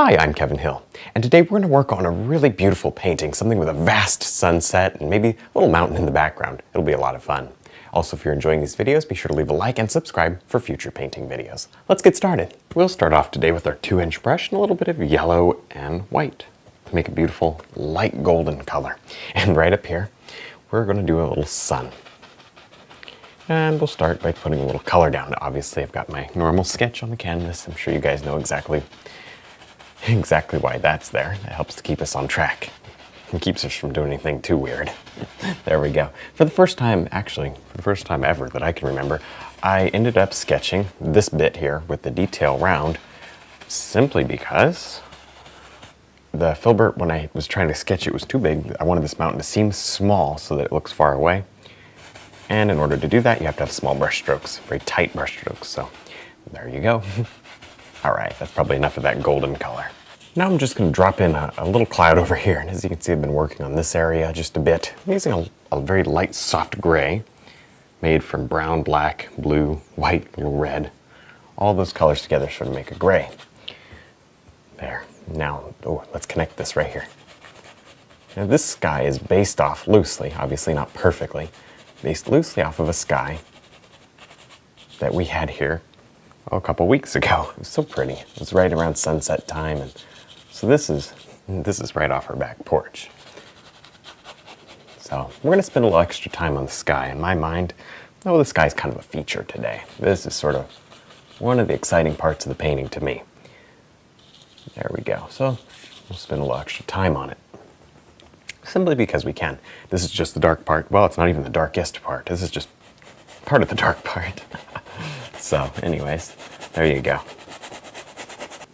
Hi, I'm Kevin Hill, and today we're going to work on a really beautiful painting, something with a vast sunset and maybe a little mountain in the background. It'll be a lot of fun. Also, if you're enjoying these videos, be sure to leave a like and subscribe for future painting videos. Let's get started. We'll start off today with our 2-inch brush and a little bit of yellow and white to make a beautiful light golden color. And right up here, we're going to do a little sun. And we'll start by putting a little color down. Obviously, I've got my normal sketch on the canvas. I'm sure you guys know exactly why that's there. It helps to keep us on track. It keeps us from doing anything too weird. There we go. For the first time ever that I can remember, I ended up sketching this bit here with the detail round simply because the filbert, when I was trying to sketch it, was too big. I wanted this mountain to seem small so that it looks far away. And in order to do that, you have to have small brush strokes, very tight brush strokes. So there you go. All right, that's probably enough of that golden color. Now I'm just going to drop in a little cloud over here. And as you can see, I've been working on this area just a bit. I'm using a very light, soft gray made from brown, black, blue, white, little red. All those colors together sort of make a gray. There. Now, let's connect this right here. Now this sky is based off loosely, obviously not perfectly, based loosely off of a sky that we had here a couple weeks ago. It was so pretty. It was right around sunset time, and so this is right off our back porch. So we're going to spend a little extra time on the sky. In my mind, the sky's kind of a feature today. This is sort of one of the exciting parts of the painting to me. There we go. So we'll spend a little extra time on it. Simply because we can. This is just the dark part. Well, it's not even the darkest part. This is just part of the dark part. So anyways, there you go.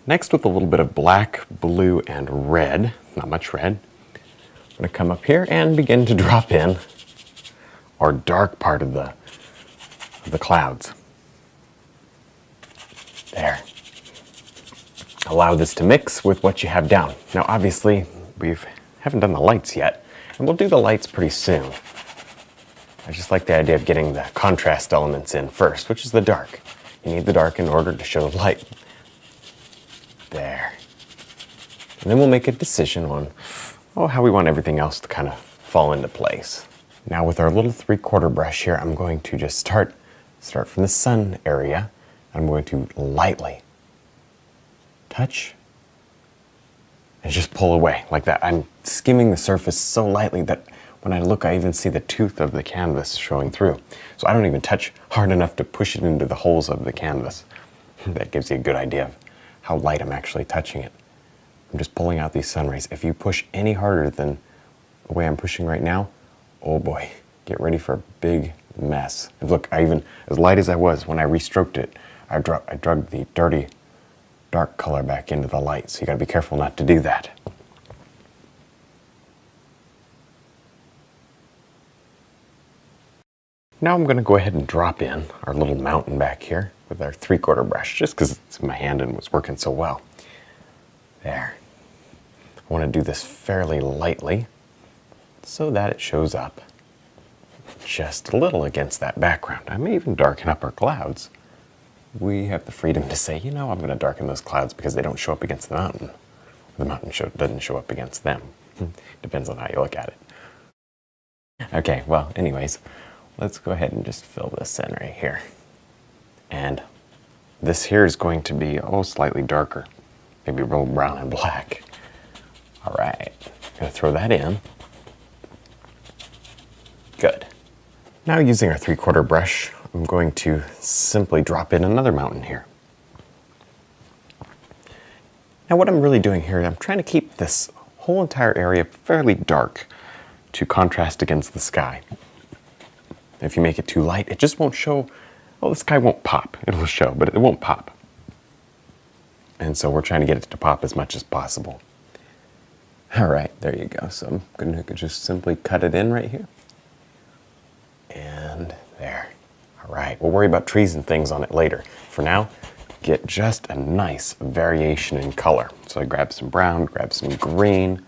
Next, with a little bit of black, blue, and red, not much red, I'm going to come up here and begin to drop in our dark part of the clouds. There. Allow this to mix with what you have down. Now obviously, we haven't done the lights yet, and we'll do the lights pretty soon. I just like the idea of getting the contrast elements in first, which is the dark. You need the dark in order to show the light. There. And then we'll make a decision on how we want everything else to kind of fall into place. Now with our little 3/4 brush here, I'm going to just start from the sun area. I'm going to lightly touch and just pull away like that. I'm skimming the surface so lightly that when I look, I even see the tooth of the canvas showing through. So I don't even touch hard enough to push it into the holes of the canvas. That gives you a good idea of how light I'm actually touching it. I'm just pulling out these sun rays. If you push any harder than the way I'm pushing right now, oh boy, get ready for a big mess. And look, as light as I was when I restroked it, I drug the dirty, dark color back into the light. So you gotta be careful not to do that. Now I'm going to go ahead and drop in our little mountain back here with our 3/4 brush, just because it's in my hand and was working so well. There. I want to do this fairly lightly so that it shows up just a little against that background. I may even darken up our clouds. We have the freedom to say, I'm going to darken those clouds because they don't show up against the mountain. The mountain doesn't show up against them. Depends on how you look at it. Okay, well, anyways, let's go ahead and just fill this in right here. And this here is going to be, slightly darker. Maybe a little brown and black. All right, I'm gonna throw that in. Good. Now using our 3/4 brush, I'm going to simply drop in another mountain here. Now what I'm really doing here, I'm trying to keep this whole entire area fairly dark to contrast against the sky. If you make it too light, it just won't show. The sky won't pop. It'll show, but it won't pop. And so we're trying to get it to pop as much as possible. All right, there you go. So I'm going to just simply cut it in right here. And there. All right, we'll worry about trees and things on it later. For now, get just a nice variation in color. So I grab some brown, grab some green,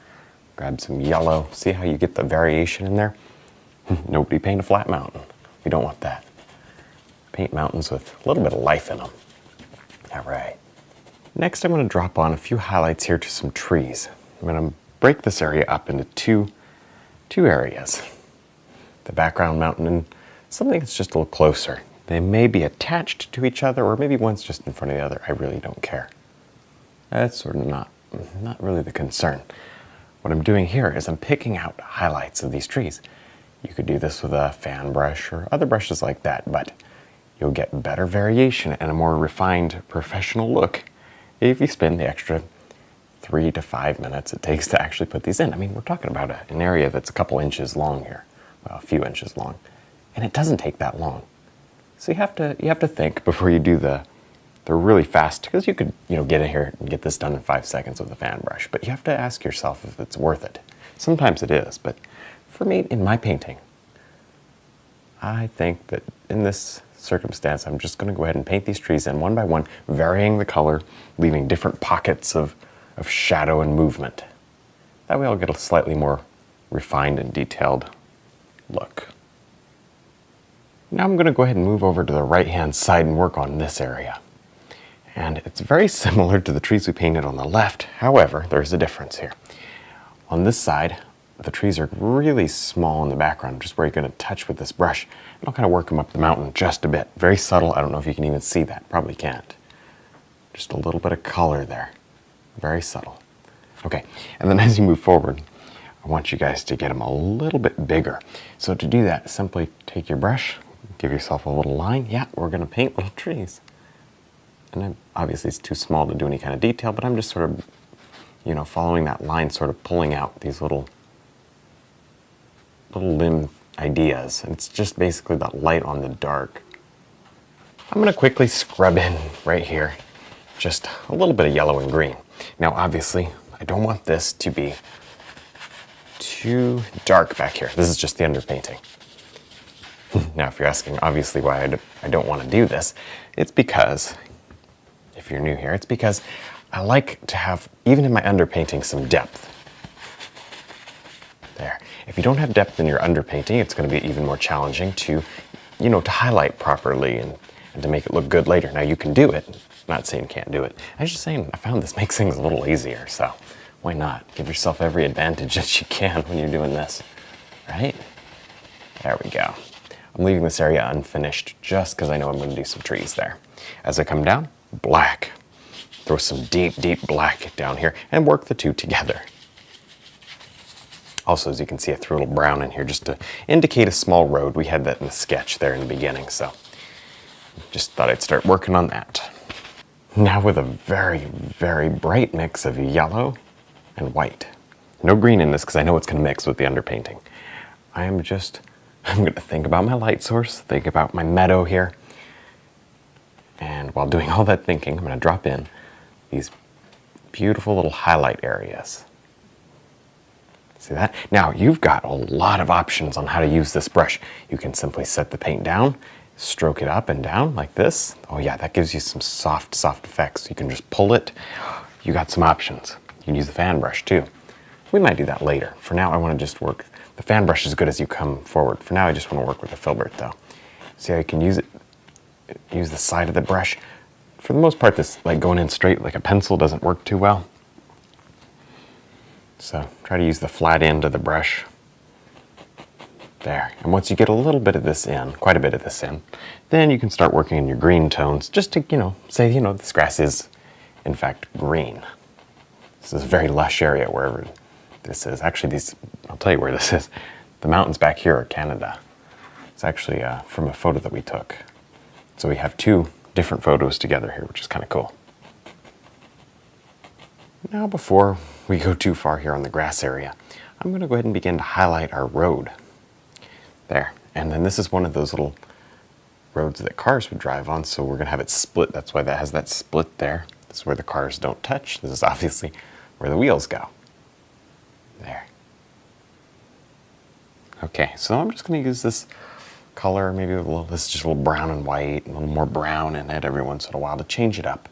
grab some yellow. See how you get the variation in there? Nobody paint a flat mountain. We don't want that. Paint mountains with a little bit of life in them. All right. Next, I'm going to drop on a few highlights here to some trees. I'm going to break this area up into two areas. The background mountain and something that's just a little closer. They may be attached to each other, or maybe one's just in front of the other. I really don't care. That's sort of not really the concern. What I'm doing here is I'm picking out highlights of these trees. You could do this with a fan brush or other brushes like that, but you'll get better variation and a more refined professional look if you spend the extra 3 to 5 minutes it takes to actually put these in. I mean, we're talking about an area that's a couple inches long here, well, a few inches long, and it doesn't take that long. So you have to think before you do the really fast, because you could get in here and get this done in 5 seconds with a fan brush, but you have to ask yourself if it's worth it. Sometimes it is, but for me, in my painting, I think that in this circumstance, I'm just going to go ahead and paint these trees in one by one, varying the color, leaving different pockets of shadow and movement. That way I'll get a slightly more refined and detailed look. Now I'm going to go ahead and move over to the right-hand side and work on this area. And it's very similar to the trees we painted on the left. However, there's a difference here. On this side, the trees are really small in the background, just where you're going to touch with this brush. And I'll kind of work them up the mountain just a bit. Very subtle. I don't know if you can even see that. Probably can't. Just a little bit of color there. Very subtle. Okay, and then as you move forward, I want you guys to get them a little bit bigger. So to do that, simply take your brush, give yourself a little line. Yeah, we're going to paint little trees. And obviously it's too small to do any kind of detail, but I'm just sort of, following that line, sort of pulling out these little limb ideas. And it's just basically that light on the dark. I'm going to quickly scrub in right here just a little bit of yellow and green. Now, obviously, I don't want this to be too dark back here. This is just the underpainting. Now, if you're asking, obviously, why I don't want to do this, it's because, if you're new here, it's because I like to have, even in my underpainting, some depth. There. If you don't have depth in your underpainting, it's going to be even more challenging to, to highlight properly and to make it look good later. Now, you can do it. I'm not saying you can't do it. I'm just saying I found this makes things a little easier, so why not? Give yourself every advantage that you can when you're doing this, right? There we go. I'm leaving this area unfinished just because I know I'm going to do some trees there. As I come down, black. Throw some deep, deep black down here and work the two together. Also, as you can see, I threw a little brown in here just to indicate a small road. We had that in the sketch there in the beginning, so just thought I'd start working on that. Now with a very, very bright mix of yellow and white. No green in this because I know it's going to mix with the underpainting. I'm going to think about my light source, think about my meadow here. And while doing all that thinking, I'm going to drop in these beautiful little highlight areas. See that? Now, you've got a lot of options on how to use this brush. You can simply set the paint down, stroke it up and down like this. Oh yeah, that gives you some soft effects. You can just pull it. You got some options. You can use the fan brush too. We might do that later. For now, I want to just work. The fan brush is good as you come forward. For now, I just want to work with the filbert though. See how you can use it? Use the side of the brush. For the most part, this like going in straight like a pencil doesn't work too well. So try to use the flat end of the brush. There. And once you get a little bit of this in, quite a bit of this in, then you can start working in your green tones just to, say, this grass is, in fact, green. This is a very lush area wherever this is. Actually, I'll tell you where this is. The mountains back here are Canada. It's actually from a photo that we took. So we have two different photos together here, which is kind of cool. Now, before we go too far here on the grass area, I'm going to go ahead and begin to highlight our road. There. And then this is one of those little roads that cars would drive on, so we're going to have it split. That's why that has that split there. This is where the cars don't touch. This is obviously where the wheels go. There. Okay, so I'm just going to use this color, maybe this is just a little brown and white, a little more brown in it every once in a while to change it up.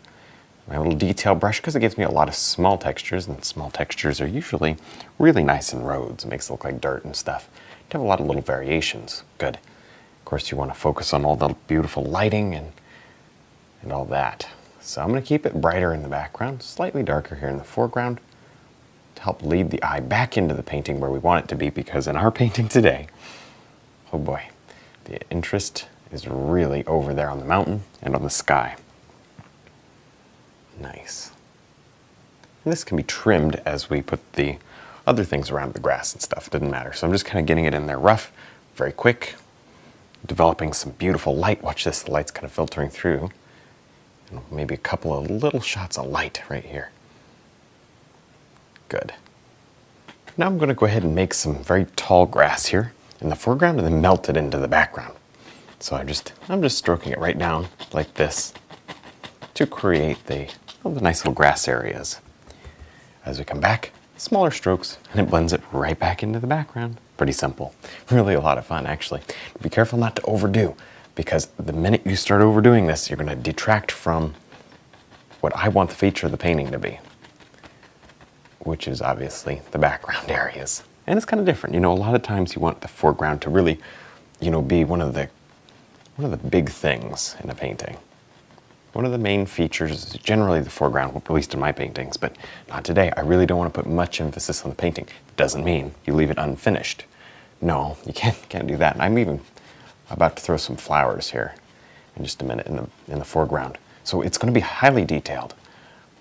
My little detail brush, because it gives me a lot of small textures, and small textures are usually really nice in roads. It makes it look like dirt and stuff. To have a lot of little variations. Good. Of course, you want to focus on all the beautiful lighting and all that. So I'm going to keep it brighter in the background, slightly darker here in the foreground to help lead the eye back into the painting where we want it to be, because in our painting today, oh boy, the interest is really over there on the mountain and on the sky. Nice. And this can be trimmed as we put the other things around the grass and stuff. It doesn't matter. So I'm just kind of getting it in there rough, very quick, developing some beautiful light. Watch this, the light's kind of filtering through. And maybe a couple of little shots of light right here. Good. Now I'm going to go ahead and make some very tall grass here in the foreground and then melt it into the background. So I'm just stroking it right down like this to create the nice little grass areas. As we come back, smaller strokes, and it blends it right back into the background. Pretty simple. Really a lot of fun, actually. Be careful not to overdo, because the minute you start overdoing this, you're going to detract from what I want the feature of the painting to be, which is obviously the background areas. And it's kind of different. You know, a lot of times you want the foreground to really, you know, be one of the big things in a painting. One of the main features is generally the foreground, at least in my paintings, but not today. I really don't want to put much emphasis on the painting. It doesn't mean you leave it unfinished. No, you can't do that. And I'm even about to throw some flowers here in just a minute in the foreground. So it's going to be highly detailed,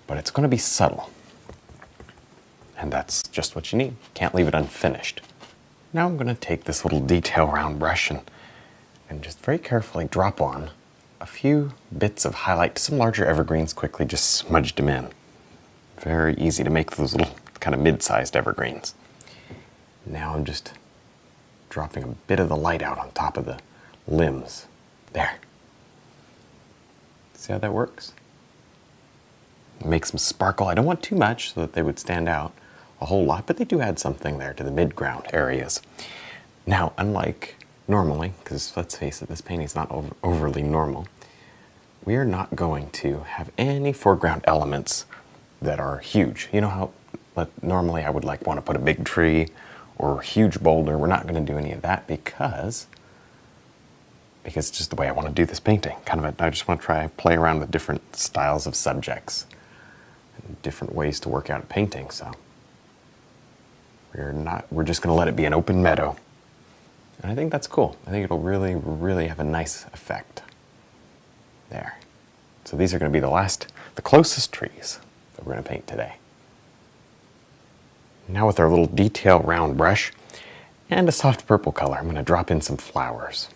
but it's going to be subtle. And that's just what you need. Can't leave it unfinished. Now I'm going to take this little detail round brush and just very carefully drop on a few bits of highlight to some larger evergreens, quickly just smudged them in. Very easy to make those little kind of mid-sized evergreens. Now I'm just dropping a bit of the light out on top of the limbs. There. See how that works? Make some sparkle. I don't want too much so that they would stand out a whole lot, but they do add something there to the mid-ground areas. Now, unlike normally, because let's face it, this painting is not overly normal, we are not going to have any foreground elements that are huge. You know how normally I would want to put a big tree or a huge boulder. We're not going to do any of that because it's just the way I want to do this painting. I just want to play around with different styles of subjects and different ways to work out a painting. So we're just going to let it be an open meadow. And I think that's cool. I think it'll really, really have a nice effect there. So these are going to be the closest trees that we're going to paint today. Now with our little detail round brush and a soft purple color, I'm going to drop in some flowers.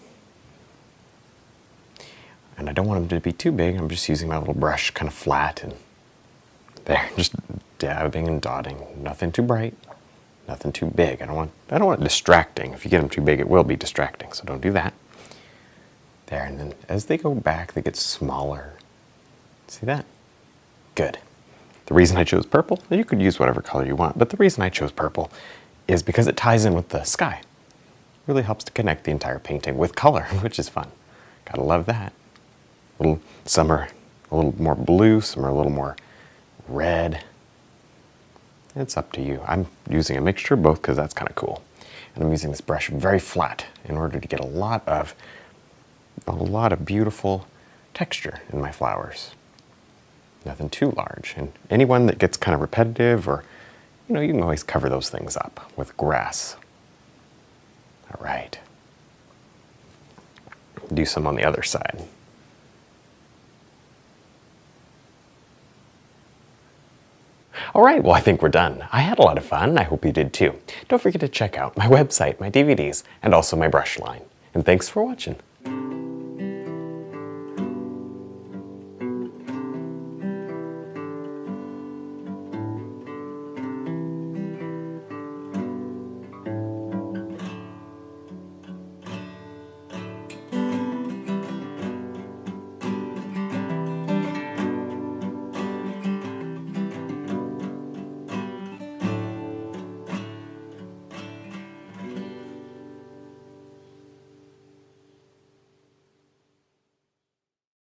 And I don't want them to be too big. I'm just using my little brush kind of flat and there, just dabbing and dotting. Nothing too bright. Nothing too big. I don't want it distracting. If you get them too big, it will be distracting, so don't do that. There, and then as they go back, they get smaller. See that? Good. The reason I chose purple, you could use whatever color you want, but the reason I chose purple is because it ties in with the sky. It really helps to connect the entire painting with color, which is fun. Gotta love that. Some are a little more blue, some are a little more red. It's up to you. I'm using a mixture of both because that's kind of cool. And I'm using this brush very flat in order to get a lot of beautiful texture in my flowers. Nothing too large. And anyone that gets kind of repetitive or, you can always cover those things up with grass. All right. Do some on the other side. All right, well, I think we're done. I had a lot of fun. I hope you did too. Don't forget to check out my website, my DVDs, and also my brush line. And thanks for watching.